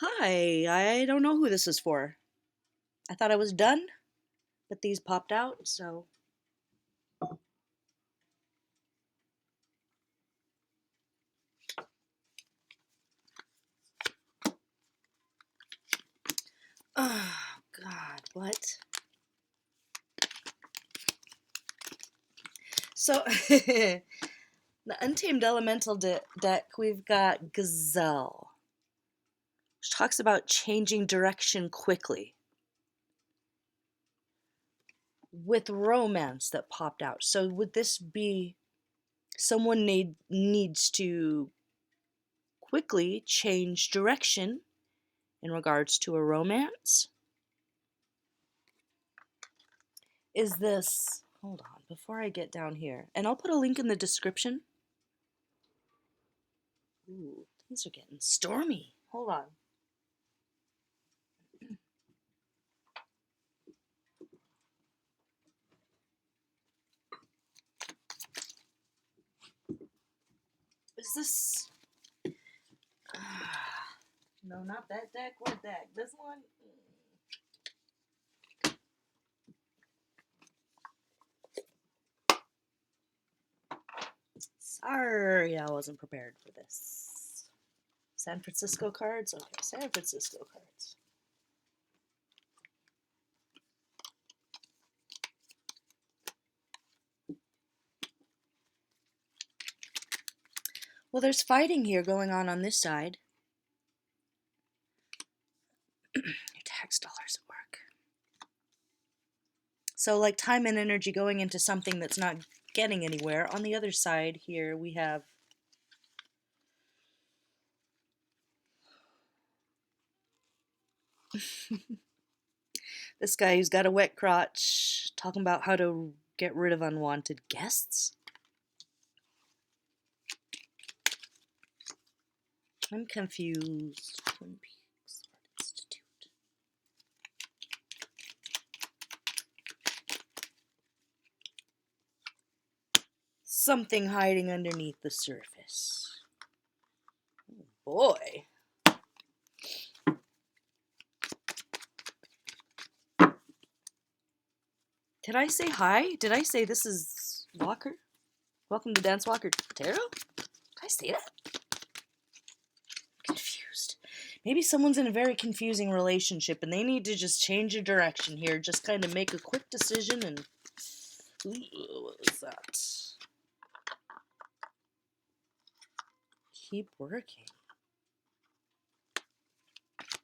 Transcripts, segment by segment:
Hi, I don't know who this is for. I thought I was done, but these popped out, so. Oh, God, what? So, the Untamed Elemental deck, we've got Gazelle, which talks about changing direction quickly, with romance that popped out. So, would this be someone needs to quickly change direction in regards to a romance? Is this, hold on, before I get down here, and I'll put a link in the description. Ooh, things are getting stormy. Hold on. Is this, no, not that deck. What deck? This one? Sorry, I wasn't prepared for this. San Francisco cards? Okay, San Francisco cards. Well, there's fighting here going on this side. Your tax dollars at work. So, like, time and energy going into something that's not getting anywhere. On the other side here, we have this guy who's got a wet crotch talking about how to get rid of unwanted guests. I'm confused. Twin Peaks Art Institute. Something hiding underneath the surface. Oh boy. Did I say hi? Did I say this is Walker? Welcome to Dance Walker Tarot? Did I say that? I'm confused. Maybe someone's in a very confusing relationship and they need to just change a direction here. Just kind of make a quick decision and... Ooh, what was that? Keep working.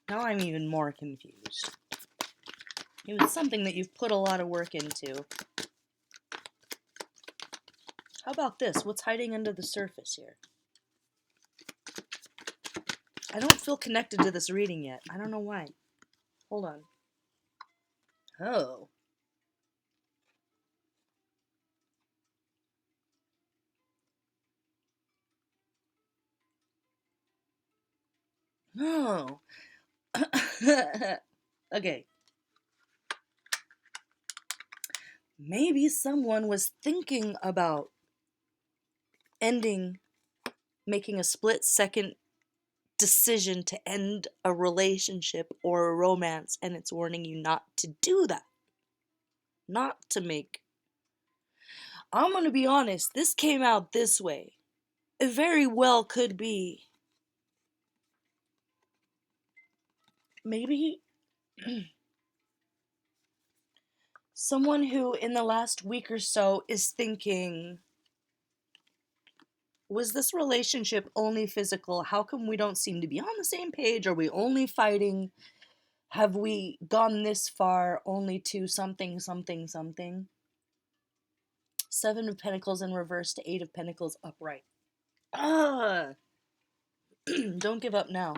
Now I'm even more confused. It was something that you've put a lot of work into. How about this? What's hiding under the surface here? I don't feel connected to this reading yet. I don't know why. Hold on. Oh. Oh. Okay. Maybe someone was thinking about making a split-second decision to end a relationship or a romance, and it's warning you not to do that. Not to make... I'm gonna be honest, this came out this way. It very well could be. Maybe someone who in the last week or so is thinking, was this relationship only physical? How come we don't seem to be on the same page? Are we only fighting? Have we gone this far only to something, something, something? Seven of Pentacles in reverse to Eight of Pentacles upright. Ah! Don't give up now.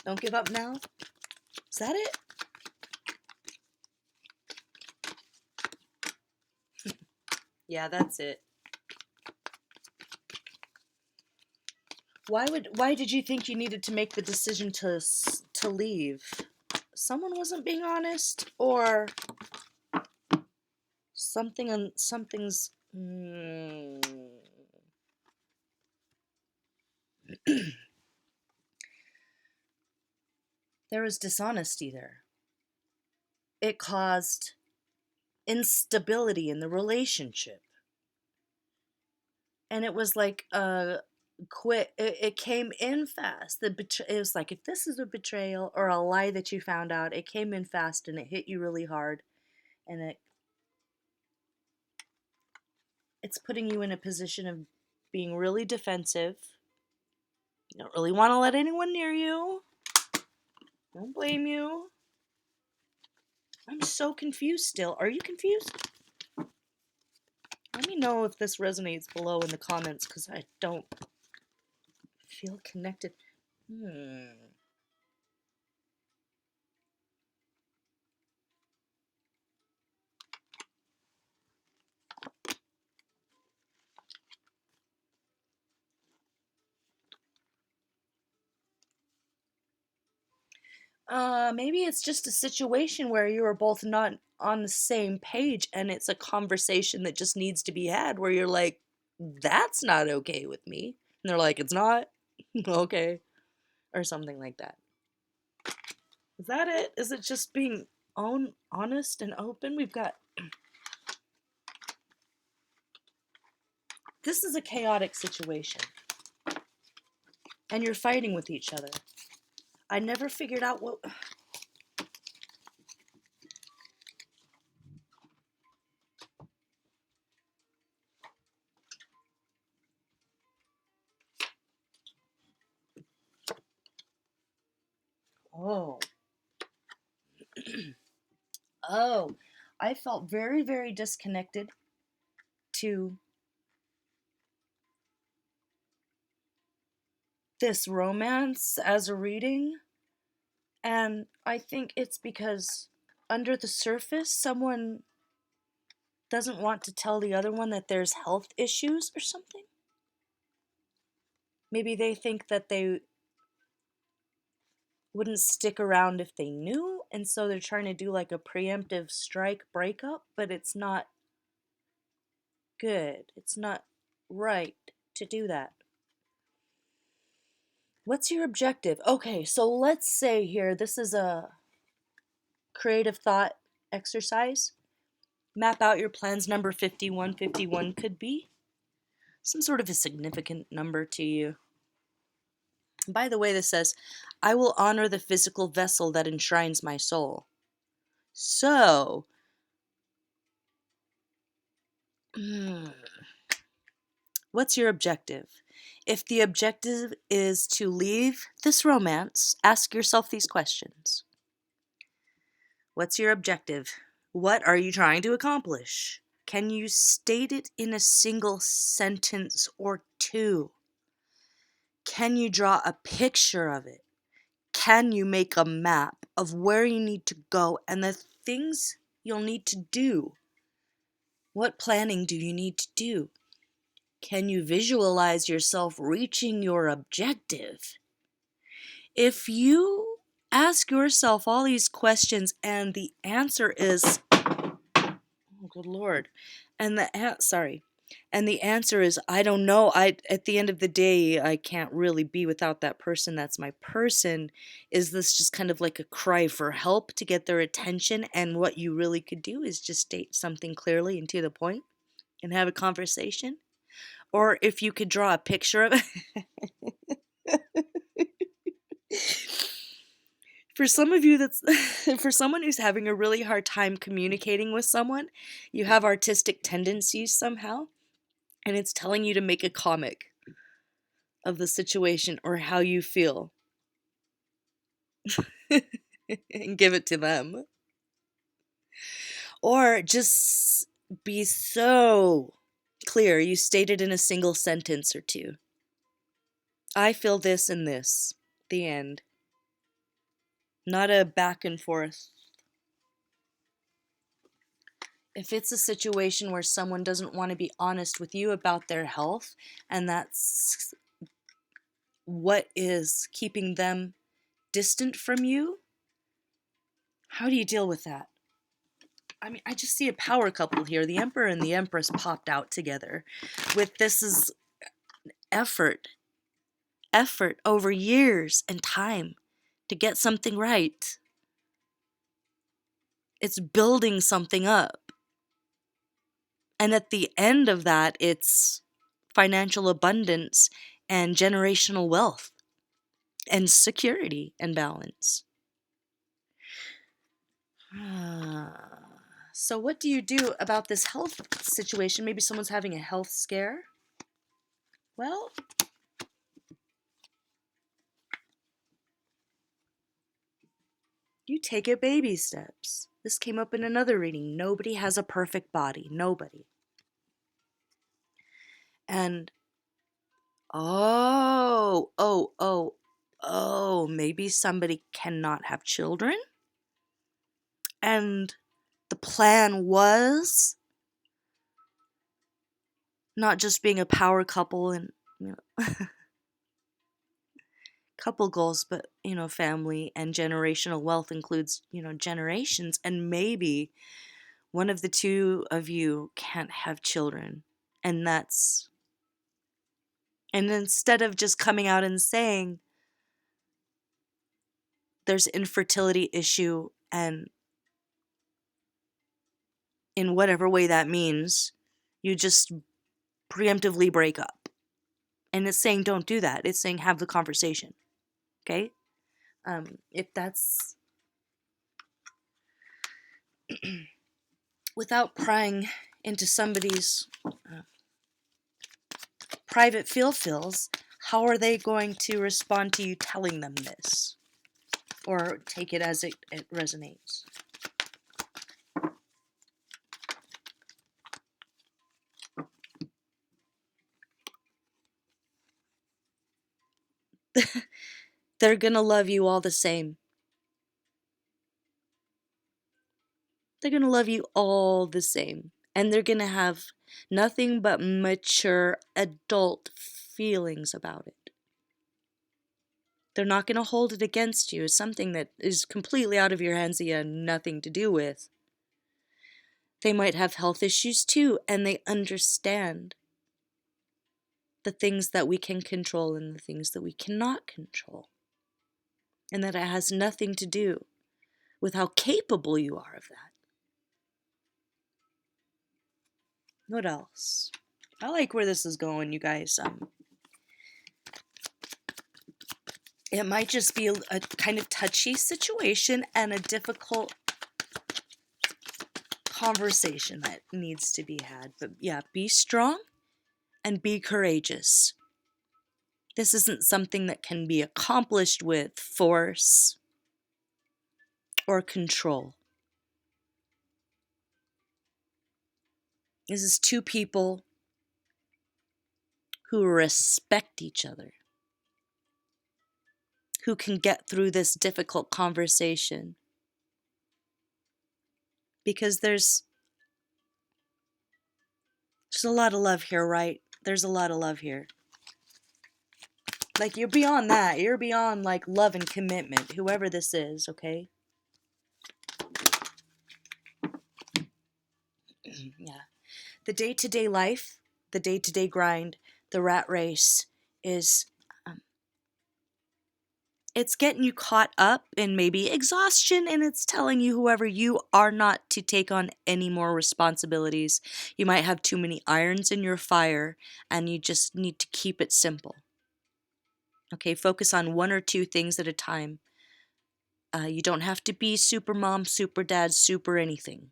Don't give up now? Is that it? Yeah, that's it. Why did you think you needed to make the decision to leave? Someone wasn't being honest, or something's There was dishonesty there. It caused instability in the relationship. And it was like a quick, it came in fast. It was like, if this is a betrayal or a lie that you found out, it came in fast and it hit you really hard. And it's putting you in a position of being really defensive. You don't really want to let anyone near you. Don't blame you. I'm so confused still. Are you confused? Let me know if this resonates below in the comments, because I don't feel connected. Maybe it's just a situation where you are both not on the same page and it's a conversation that just needs to be had where you're like, that's not okay with me. And they're like, it's not? Okay. Or something like that. Is that it? Is it just being honest and open? We've got... This is a chaotic situation. And you're fighting with each other. I never figured out what... Oh. Oh. I felt very, very disconnected to this romance as a reading. And I think it's because under the surface, someone doesn't want to tell the other one that there's health issues or something. Maybe they think that they wouldn't stick around if they knew, and so they're trying to do like a preemptive strike breakup, but it's not good. It's not right to do that. What's your objective? Okay, so let's say here, this is a creative thought exercise. Map out your plans. Number 51. 51 could be some sort of a significant number to you. By the way, this says, I will honor the physical vessel that enshrines my soul. So, what's your objective? If the objective is to leave this romance, ask yourself these questions. What's your objective? What are you trying to accomplish? Can you state it in a single sentence or two? Can you draw a picture of it? Can you make a map of where you need to go and the things you'll need to do? What planning do you need to do? Can you visualize yourself reaching your objective? If you ask yourself all these questions and the answer is, oh good Lord, and the answer is, I don't know. At the end of the day, I can't really be without that person. That's my person. Is this just kind of like a cry for help to get their attention? And what you really could do is just state something clearly and to the point and have a conversation. Or if you could draw a picture of it. For some of you, for someone who's having a really hard time communicating with someone, you have artistic tendencies somehow, and it's telling you to make a comic of the situation or how you feel and give it to them. Or just be so clear, you state it in a single sentence or two. I feel this and this. The end. Not a back and forth. If it's a situation where someone doesn't want to be honest with you about their health, and that's what is keeping them distant from you, how do you deal with that? I mean, I just see a power couple here. The Emperor and the Empress popped out together with this is effort over years and time to get something right. It's building something up. And at the end of that, it's financial abundance and generational wealth and security and balance. So what do you do about this health situation? Maybe someone's having a health scare. Well, you take it baby steps. This came up in another reading. Nobody has a perfect body. Nobody. And maybe somebody cannot have children. And the plan was not just being a power couple and, couple goals, but, family and generational wealth includes, generations. And maybe one of the two of you can't have children. And instead of just coming out and saying there's infertility issue, and in whatever way that means, you just preemptively break up. And it's saying don't do that. It's saying have the conversation. Okay? If that's without prying into somebody's private feels, how are they going to respond to you telling them this? Or take it as it resonates? They're gonna love you all the same. They're gonna love you all the same. And they're gonna have nothing but mature adult feelings about it. They're not gonna hold it against you as something that is completely out of your hands that you had nothing to do with. They might have health issues too, and they understand the things that we can control and the things that we cannot control. And that it has nothing to do with how capable you are of that. What else? I like where this is going, you guys. It might just be a kind of touchy situation and a difficult conversation that needs to be had. But yeah, be strong and be courageous. This isn't something that can be accomplished with force or control. This is two people who respect each other, who can get through this difficult conversation. Because there's a lot of love here, right? There's a lot of love here. Like, you're beyond that. You're beyond, like, love and commitment, whoever this is, okay? Yeah. The day-to-day life, the day-to-day grind, the rat race is, it's getting you caught up in maybe exhaustion, and it's telling you, whoever you are, not to take on any more responsibilities. You might have too many irons in your fire, and you just need to keep it simple. Okay, focus on one or two things at a time. You don't have to be super mom, super dad, super anything.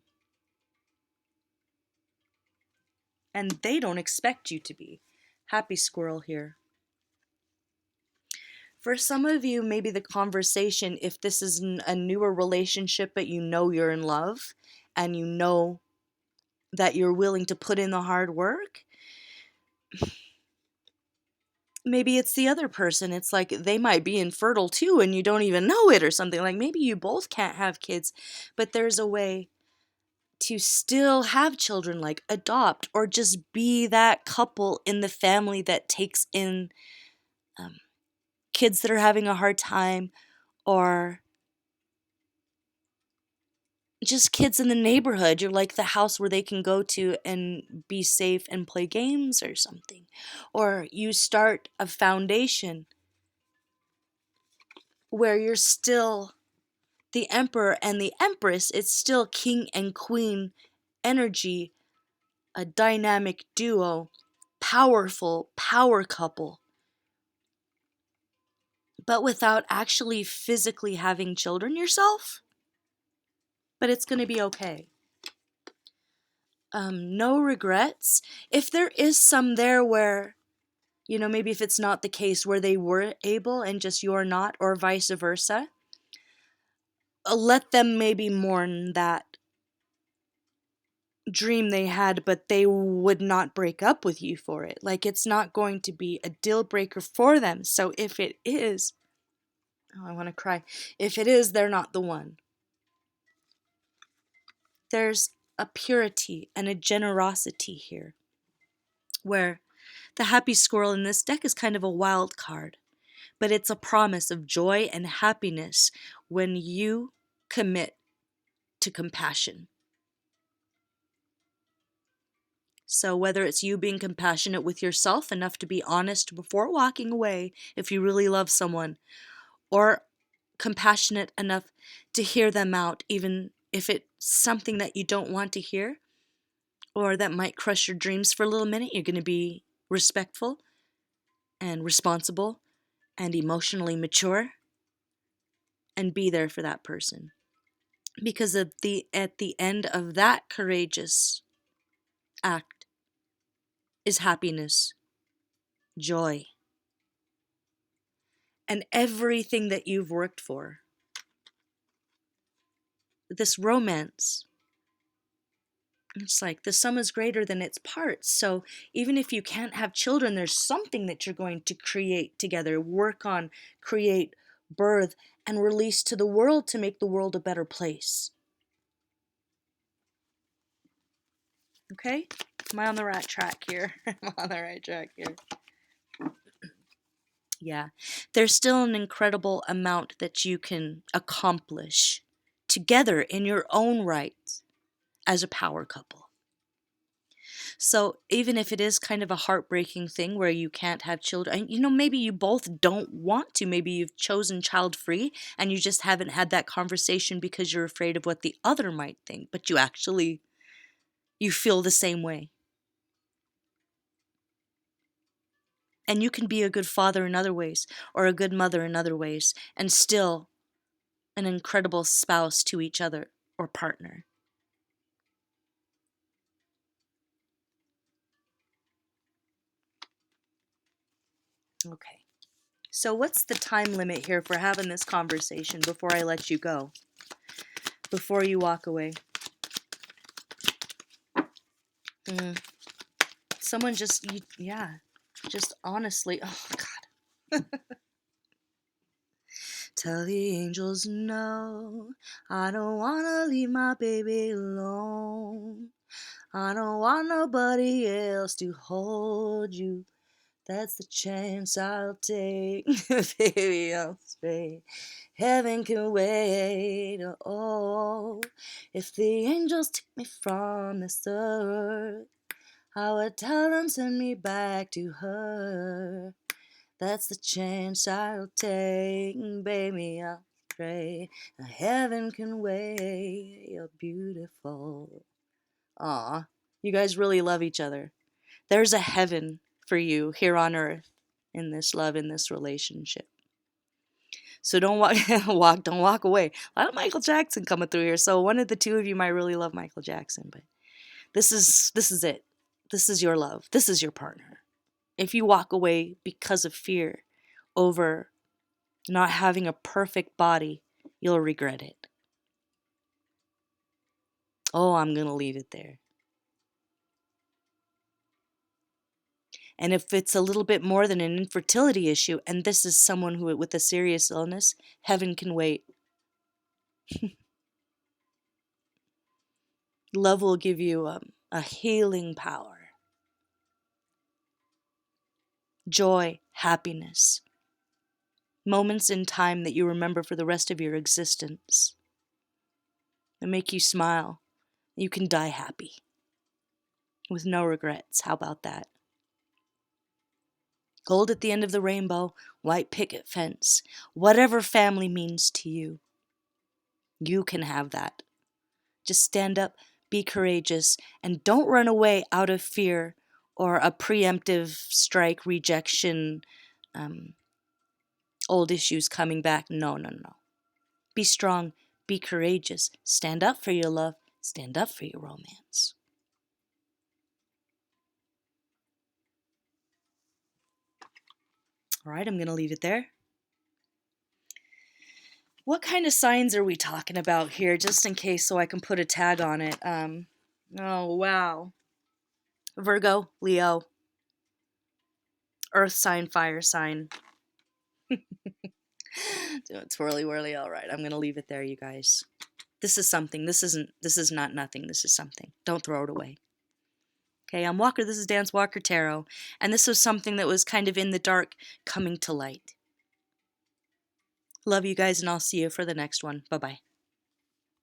And they don't expect you to be. Happy squirrel here. For some of you, maybe the conversation, if this is a newer relationship, but you know you're in love and you know that you're willing to put in the hard work, maybe it's the other person. It's like they might be infertile too and you don't even know it or something. Like maybe you both can't have kids, but there's a way to still have children, like adopt or just be that couple in the family that takes in kids that are having a hard time, or just kids in the neighborhood. You're like the house where they can go to and be safe and play games or something. Or you start a foundation where you're still the Emperor and the Empress. It's still king and queen energy, a dynamic duo, powerful power couple, but without actually physically having children yourself. But it's going to be okay. No regrets. If there is some there where, maybe if it's not the case where they were able and just you're not, or vice versa, let them maybe mourn that dream they had, but they would not break up with you for it. Like, it's not going to be a deal breaker for them. So if it is, oh, I want to cry. If it is, they're not the one. There's a purity and a generosity here, where the happy squirrel in this deck is kind of a wild card, but it's a promise of joy and happiness when you commit to compassion. So whether it's you being compassionate with yourself enough to be honest before walking away if you really love someone, or compassionate enough to hear them out even if it's something that you don't want to hear or that might crush your dreams for a little minute, you're going to be respectful and responsible and emotionally mature and be there for that person. Because at the end of that courageous act is happiness, joy, and everything that you've worked for. This romance, it's like the sum is greater than its parts. So even if you can't have children, there's something that you're going to create together, work on, create, birth, and release to the world to make the world a better place. Okay? Am I on the right track here? I'm on the right track here. Yeah. There's still an incredible amount that you can accomplish together in your own right as a power couple. So even if it is kind of a heartbreaking thing where you can't have children, maybe you both don't want to, maybe you've chosen child-free and you just haven't had that conversation because you're afraid of what the other might think, but you feel the same way. And you can be a good father in other ways, or a good mother in other ways, and still an incredible spouse to each other or partner. Okay. So what's the time limit here for having this conversation before I let you go? Before you walk away? Someone just honestly, oh God. Tell the angels no, I don't wanna leave my baby alone. I don't want nobody else to hold you. That's the chance I'll take. Baby, I'll stay. Heaven can wait. Oh, if the angels took me from this earth, I would tell them send me back to her. That's the chance I'll take. Baby, I'll pray. Heaven can wait. You're beautiful. Aw, you guys really love each other. There's a heaven for you here on earth in this love, in this relationship. So don't walk away. A lot of Michael Jackson coming through here. So one of the two of you might really love Michael Jackson, but this is it. This is your love. This is your partner. If you walk away because of fear over not having a perfect body, you'll regret it. Oh, I'm going to leave it there. And if it's a little bit more than an infertility issue, and this is someone who with a serious illness, heaven can wait. Love will give you a healing power, joy, happiness, moments in time that you remember for the rest of your existence, that make you smile. You can die happy with no regrets. How about that? Gold at the end of the rainbow, white picket fence, whatever family means to you. You can have that. Just stand up, be courageous, and don't run away out of fear or a preemptive strike, rejection, old issues coming back. No, no, no. Be strong, be courageous, stand up for your love, stand up for your romance. All right, I'm going to leave it there. What kind of signs are we talking about here, just in case so I can put a tag on it? Oh, wow. Virgo, Leo, Earth sign, fire sign. Twirly whirly. All right, I'm going to leave it there, you guys. This is something. This is not nothing. This is something. Don't throw it away. Okay, I'm Walker. This is Dance Walker Tarot. And this was something that was kind of in the dark coming to light. Love you guys, and I'll see you for the next one. Bye-bye.